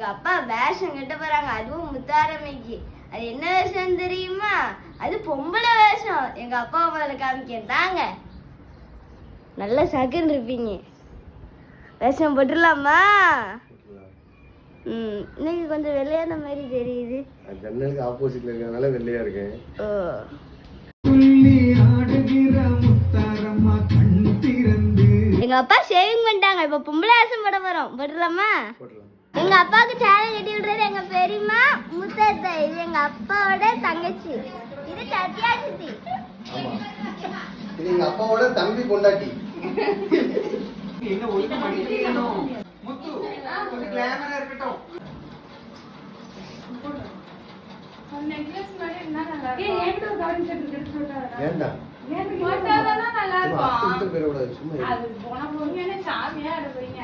எங்க அப்பா வேஷம் கட்ட போறாங்க, அதுவும் முத்தாரமைக்கு. அது என்ன வேஷம் தெரியுமா? அது பொம்பளை வேஷம். எங்க அப்பா முதல்ல காமிக்க தாங்க. நல்ல சகுன்னு இருப்பீங்க. வேஷம் போட்டுடலாமா? இன்னைக்கு கொஞ்சம் வெள்ளையான மாதிரி தெரியுது. ஜன்னலுக்கு ஆப்போசிட்ல இருக்கறனால வெள்ளையா இருக்கேன். ஓ. எங்க அப்பா ஷேவிங் பண்ணிட்டாங்க. இப்ப பொம்பளை வேஷம் போட போறோம். போட்டுடலாமா? எங்க அப்பாவுக்கு சேலை கட்டி விடுறது எங்க பெரியம்மா முத்தத்தை. இது எங்க அப்பாவோட தங்கச்சி. இது சத்யா சித்தி. ஆமா. இது எங்க அப்பாவோட தம்பி பொண்டாட்டி. என்ன ஒழுங்கா பண்ணிட்டீங்கனோ முத்து கொஞ்சம் கிளாமரா இருக்கட்டும். நெக்லஸ் மாதிரி என்ன நல்லா இருக்கு. ஏன்டா கவரிங் செட் எடுத்து போட்டா? ஏன்டா? ஏன் போட்டாதானா நல்லா இருக்கும். சும்மா அது போன போறீங்க சாமியா எடுப்பீங்க.